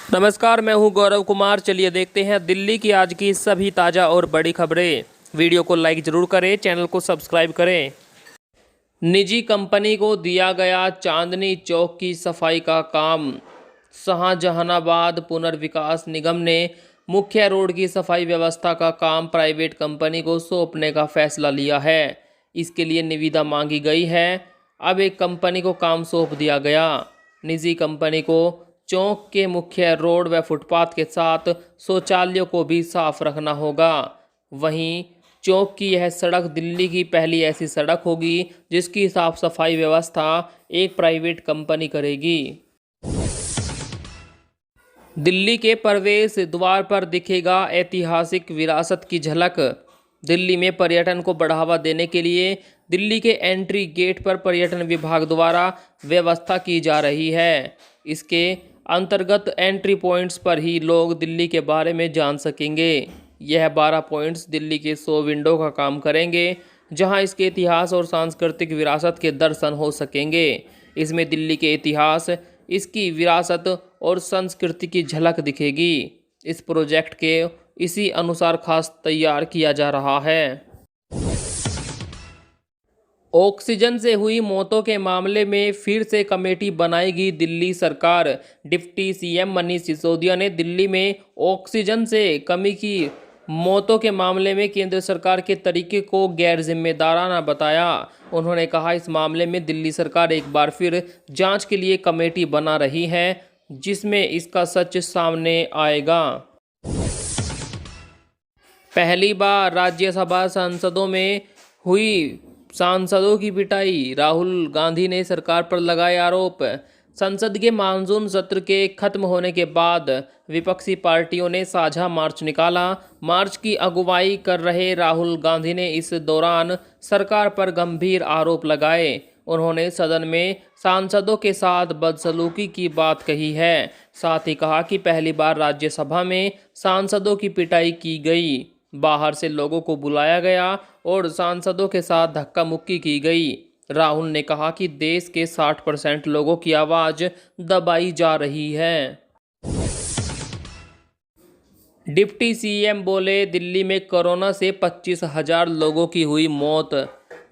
नमस्कार, मैं हूं गौरव कुमार। चलिए देखते हैं दिल्ली की आज की सभी ताज़ा और बड़ी खबरें। वीडियो को लाइक जरूर करें, चैनल को सब्सक्राइब करें। निजी कंपनी को दिया गया चांदनी चौक की सफाई का काम। शाहजहानाबाद पुनर्विकास निगम ने मुख्य रोड की सफाई व्यवस्था का काम प्राइवेट कंपनी को सौंपने का फैसला लिया है। इसके लिए निविदा मांगी गई है। अब एक कंपनी को काम सौंप दिया गया। निजी कंपनी को चौक के मुख्य रोड व फुटपाथ के साथ शौचालयों को भी साफ रखना होगा। वहीं चौक की यह सड़क दिल्ली की पहली ऐसी सड़क होगी जिसकी साफ सफाई व्यवस्था एक प्राइवेट कंपनी करेगी। दिल्ली के प्रवेश द्वार पर दिखेगा ऐतिहासिक विरासत की झलक। दिल्ली में पर्यटन को बढ़ावा देने के लिए दिल्ली के एंट्री गेट पर पर्यटन विभाग द्वारा व्यवस्था की जा रही है। इसके अंतर्गत एंट्री पॉइंट्स पर ही लोग दिल्ली के बारे में जान सकेंगे। यह 12 पॉइंट्स दिल्ली के 100 विंडो का काम करेंगे, जहां इसके इतिहास और सांस्कृतिक विरासत के दर्शन हो सकेंगे। इसमें दिल्ली के इतिहास, इसकी विरासत और संस्कृति की झलक दिखेगी। इस प्रोजेक्ट के इसी अनुसार खास तैयार किया जा रहा है। ऑक्सीजन से हुई मौतों के मामले में फिर से कमेटी बनाएगी दिल्ली सरकार। डिप्टी सीएम मनीष सिसोदिया ने दिल्ली में ऑक्सीजन से कमी की मौतों के मामले में केंद्र सरकार के तरीके को गैर जिम्मेदाराना बताया। उन्होंने कहा, इस मामले में दिल्ली सरकार एक बार फिर जांच के लिए कमेटी बना रही है, जिसमें इसका सच सामने आएगा। पहली बार राज्यसभा सांसदों में हुई सांसदों की पिटाई। राहुल गांधी ने सरकार पर लगाए आरोप। संसद के मानसून सत्र के खत्म होने के बाद विपक्षी पार्टियों ने साझा मार्च निकाला। मार्च की अगुवाई कर रहे राहुल गांधी ने इस दौरान सरकार पर गंभीर आरोप लगाए। उन्होंने सदन में सांसदों के साथ बदसलूकी की बात कही है। साथ ही कहा कि पहली बार राज्यसभा में सांसदों की पिटाई की गई। बाहर से लोगों को बुलाया गया और सांसदों के साथ धक्का मुक्की की गई। राहुल ने कहा कि देश के 60% लोगों की आवाज दबाई जा रही है। डिप्टी सीएम बोले, दिल्ली में कोरोना से 25,000 लोगों की हुई मौत।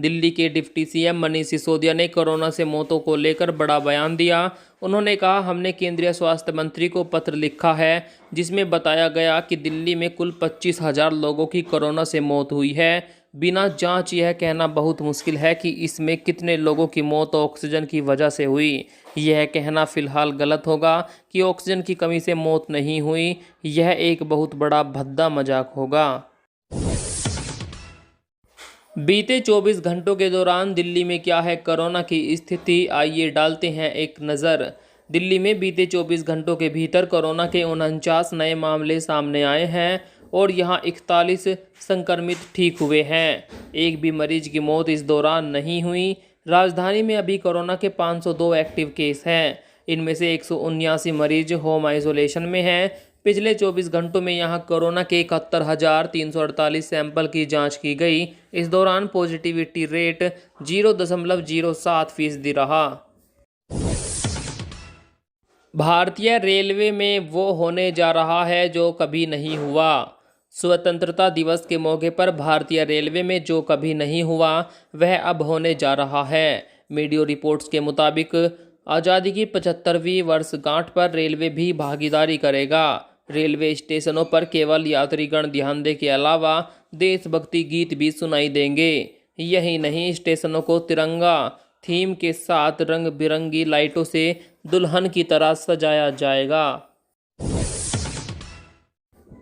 दिल्ली के डिप्टी सीएम मनीष सिसोदिया ने कोरोना से मौतों को लेकर बड़ा बयान दिया। उन्होंने कहा, हमने केंद्रीय स्वास्थ्य मंत्री को पत्र लिखा है जिसमें बताया गया कि दिल्ली में कुल 25,000 लोगों की कोरोना से मौत हुई है। बिना जांच यह कहना बहुत मुश्किल है कि इसमें कितने लोगों की मौत ऑक्सीजन की वजह से हुई। यह कहना फिलहाल गलत होगा कि ऑक्सीजन की कमी से मौत नहीं हुई। यह एक बहुत बड़ा भद्दा मजाक होगा। बीते 24 घंटों के दौरान दिल्ली में क्या है कोरोना की स्थिति, आइए डालते हैं एक नज़र। दिल्ली में बीते 24 घंटों के भीतर कोरोना के 49 नए मामले सामने आए हैं और यहां 41 संक्रमित ठीक हुए हैं। एक भी मरीज की मौत इस दौरान नहीं हुई। राजधानी में अभी कोरोना के 502 एक्टिव केस हैं। इनमें से 179 मरीज होम आइसोलेशन में हैं। पिछले 24 घंटों में यहां कोरोना के 71,348 सैंपल की जांच की गई। इस दौरान पॉजिटिविटी रेट 0.07% रहा। भारतीय रेलवे में वो होने जा रहा है जो कभी नहीं हुआ। स्वतंत्रता दिवस के मौके पर भारतीय रेलवे में जो कभी नहीं हुआ वह अब होने जा रहा है। मीडिया रिपोर्ट्स के मुताबिक आज़ादी की 75वीं वर्षगांठ पर रेलवे भी भागीदारी करेगा। रेलवे स्टेशनों पर केवल यात्रीगण ध्यान देने के अलावा देशभक्ति गीत भी सुनाई देंगे। यही नहीं, स्टेशनों को तिरंगा थीम के साथ रंग बिरंगी लाइटों से दुल्हन की तरह सजाया जाएगा।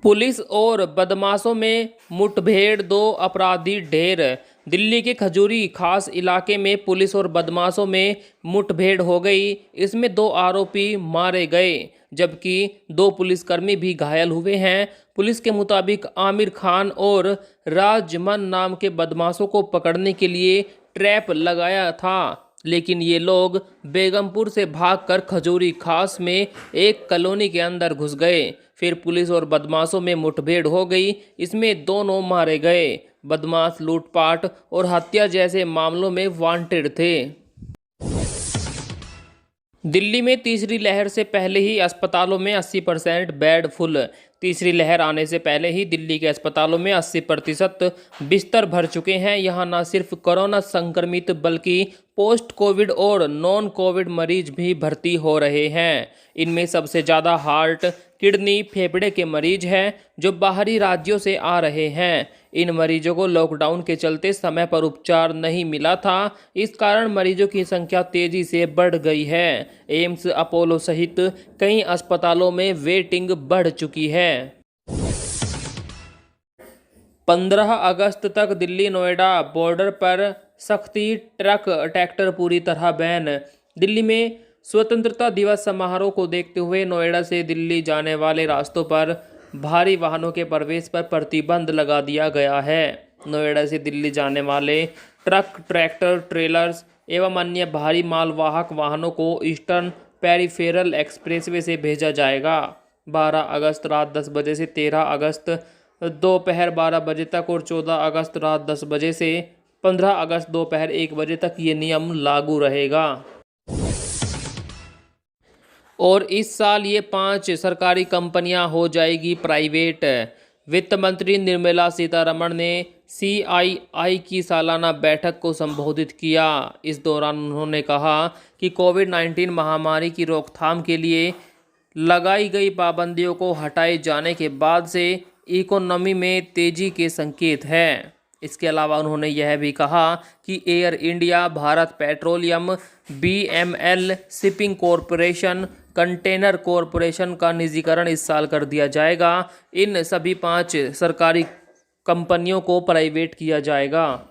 पुलिस और बदमाशों में मुठभेड़, 2 अपराधी ढेर। दिल्ली के खजूरी खास इलाके में पुलिस और बदमाशों में मुठभेड़ हो गई। इसमें 2 आरोपी मारे गए जबकि 2 पुलिसकर्मी भी घायल हुए हैं। पुलिस के मुताबिक आमिर खान और राजमन नाम के बदमाशों को पकड़ने के लिए ट्रैप लगाया था, लेकिन ये लोग बेगमपुर से भागकर खजूरी खास में एक कॉलोनी के अंदर घुस गए। फिर पुलिस और बदमाशों में मुठभेड़ हो गई। इसमें दोनों मारे गए। बदमाश लूटपाट और हत्या जैसे मामलों में वांटेड थे। दिल्ली में तीसरी लहर से पहले ही अस्पतालों में 80% बेड फुल। तीसरी लहर आने से पहले ही दिल्ली के अस्पतालों में 80% बिस्तर भर चुके हैं। यहां न सिर्फ कोरोना संक्रमित बल्कि पोस्ट कोविड और नॉन कोविड मरीज भी भर्ती हो रहे हैं। इनमें सबसे ज़्यादा हार्ट, किडनी, फेफड़े के मरीज हैं जो बाहरी राज्यों से आ रहे हैं। इन मरीजों को लॉकडाउन के चलते समय पर उपचार नहीं मिला था। इस कारण मरीजों की संख्या तेजी से बढ़ गई है। एम्स, अपोलो सहित कई अस्पतालों में वेटिंग बढ़ चुकी है। 15 अगस्त तक दिल्ली नोएडा बॉर्डर पर सख्ती, ट्रक ट्रैक्टर पूरी तरह बैन। दिल्ली में स्वतंत्रता दिवस समारोह को देखते हुए नोएडा से दिल्ली जाने वाले रास्तों पर भारी वाहनों के प्रवेश पर प्रतिबंध लगा दिया गया है। नोएडा से दिल्ली जाने वाले ट्रक, ट्रैक्टर, ट्रेलर्स एवं अन्य भारी मालवाहक वाहनों को ईस्टर्न पेरिफेरल एक्सप्रेसवे से भेजा जाएगा। 12 अगस्त रात 10 बजे से 13 अगस्त दोपहर 12 बजे तक और 14 अगस्त रात 10 बजे से 15 अगस्त दोपहर 1 बजे तक ये नियम लागू रहेगा। और इस साल ये 5 सरकारी कंपनियां हो जाएगी प्राइवेट। वित्त मंत्री निर्मला सीतारमण ने CII की सालाना बैठक को संबोधित किया। इस दौरान उन्होंने कहा कि कोविड-19 महामारी की रोकथाम के लिए लगाई गई पाबंदियों को हटाए जाने के बाद से इकोनॉमी में तेजी के संकेत हैं। इसके अलावा उन्होंने यह भी कहा कि air India, Bharat petroleum, BML, shipping corporation, container corporation का निजीकरण इस साल कर दिया जाएगा। इन सभी 5 सरकारी कंपनियों को प्राइवेट किया जाएगा।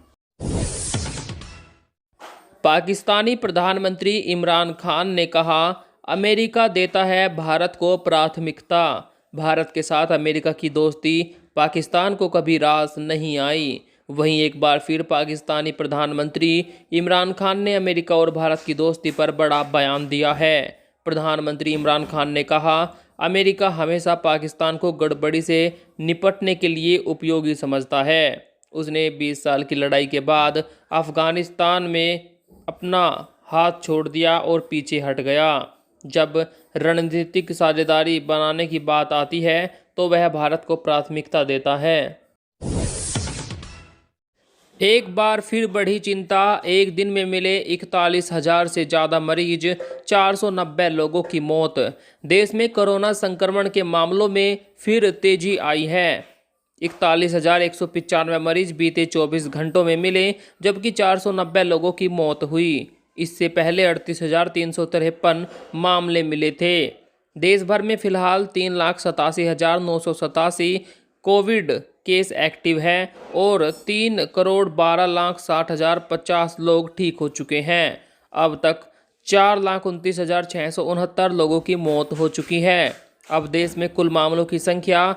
पाकिस्तानी प्रधानमंत्री इमरान खान ने कहा, अमेरिका देता है भारत को प्राथमिकता। भारत के साथ अमेरिका की दोस्ती पाकिस्तान को कभी रास नहीं आई। वहीं एक बार फिर पाकिस्तानी प्रधानमंत्री इमरान खान ने अमेरिका और भारत की दोस्ती पर बड़ा बयान दिया है। प्रधानमंत्री इमरान खान ने कहा, अमेरिका हमेशा पाकिस्तान को गड़बड़ी से निपटने के लिए उपयोगी समझता है। उसने 20 साल की लड़ाई के बाद अफगानिस्तान में अपना हाथ छोड़ दिया और पीछे हट गया। जब रणनीतिक साझेदारी बनाने की बात आती है तो वह भारत को प्राथमिकता देता है। एक बार फिर बढ़ी चिंता, एक दिन में मिले 41,000 से ज़्यादा मरीज, 490 लोगों की मौत। देश में कोरोना संक्रमण के मामलों में फिर तेजी आई है। 41,195 मरीज बीते 24 घंटों में मिले, जबकि 490 लोगों की मौत हुई। इससे पहले 38,353 मामले मिले थे। देश भर में फिलहाल 3,87,987 कोविड केस एक्टिव है और 3,12,60,050 लोग ठीक हो चुके हैं। अब तक 4,29,669 लोगों की मौत हो चुकी है। अब देश में कुल मामलों की संख्या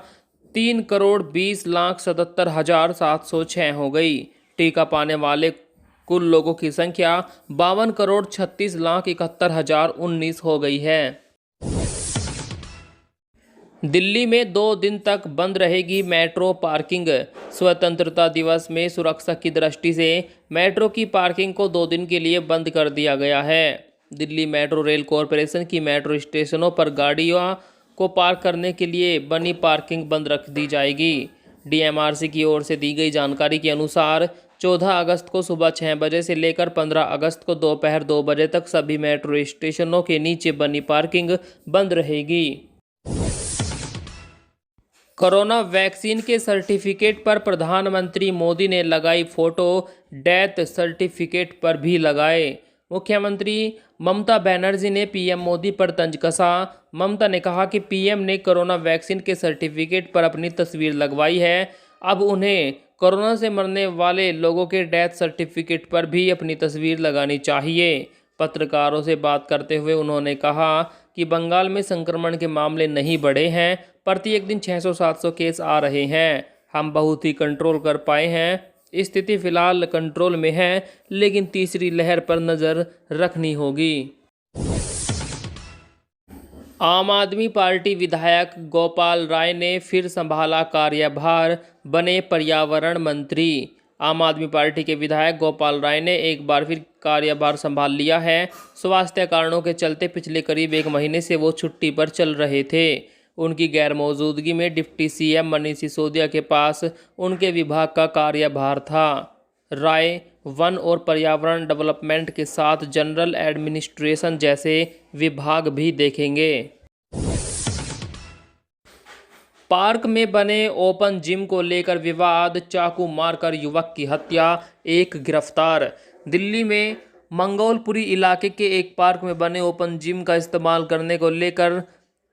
3,20,77,706 हो गई। टीका पाने वाले कुल लोगों की संख्या 52,36,71,019 हो गई है। दिल्ली में 2 दिन तक बंद रहेगी मेट्रो पार्किंग। स्वतंत्रता दिवस में सुरक्षा की दृष्टि से मेट्रो की पार्किंग को 2 दिन के लिए बंद कर दिया गया है। दिल्ली मेट्रो रेल कॉरपोरेशन की मेट्रो स्टेशनों पर गाड़ियों को पार्क करने के लिए बनी पार्किंग बंद रख दी जाएगी। DMRC की ओर से दी गई जानकारी के अनुसार 14 अगस्त को सुबह 6 बजे से लेकर 15 अगस्त को दोपहर 2 बजे तक सभी मेट्रो स्टेशनों के नीचे बनी पार्किंग बंद रहेगी। कोरोना वैक्सीन के सर्टिफिकेट पर प्रधानमंत्री मोदी ने लगाई फोटो, डेथ सर्टिफिकेट पर भी लगाए। मुख्यमंत्री ममता बनर्जी ने PM मोदी पर तंज कसा। ममता ने कहा कि PM ने कोरोना वैक्सीन के सर्टिफिकेट पर अपनी तस्वीर लगवाई है। अब उन्हें कोरोना से मरने वाले लोगों के डेथ सर्टिफिकेट पर भी अपनी तस्वीर लगानी चाहिए। पत्रकारों से बात करते हुए उन्होंने कहा कि बंगाल में संक्रमण के मामले नहीं बढ़े हैं। प्रत्येक दिन 600-700 केस आ रहे हैं। हम बहुत ही कंट्रोल कर पाए हैं। स्थिति फिलहाल कंट्रोल में है, लेकिन तीसरी लहर पर नज़र रखनी होगी। आम आदमी पार्टी विधायक गोपाल राय ने फिर संभाला कार्यभार, बने पर्यावरण मंत्री। आम आदमी पार्टी के विधायक गोपाल राय ने एक बार फिर कार्यभार संभाल लिया है। स्वास्थ्य कारणों के चलते पिछले करीब 1 महीने से वो छुट्टी पर चल रहे थे। उनकी गैरमौजूदगी में डिप्टी सीएम मनीष सिसोदिया के पास उनके विभाग का कार्यभार था। राय वन और पर्यावरण डेवलपमेंट के साथ जनरल एडमिनिस्ट्रेशन जैसे विभाग भी देखेंगे। पार्क में बने ओपन जिम को लेकर विवाद, चाकू मारकर युवक की हत्या, एक गिरफ्तार। दिल्ली में मंगोलपुरी इलाके के एक पार्क में बने ओपन जिम का इस्तेमाल करने को लेकर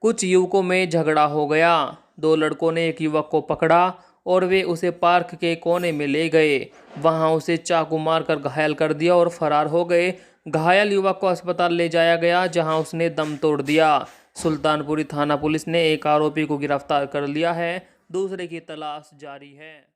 कुछ युवकों में झगड़ा हो गया। 2 लड़कों ने एक युवक को पकड़ा और वे उसे पार्क के कोने में ले गए। वहां उसे चाकू मारकर घायल कर दिया और फरार हो गए। घायल युवक को अस्पताल ले जाया गया, जहां उसने दम तोड़ दिया। सुल्तानपुरी थाना पुलिस ने एक आरोपी को गिरफ्तार कर लिया है, दूसरे की तलाश जारी है।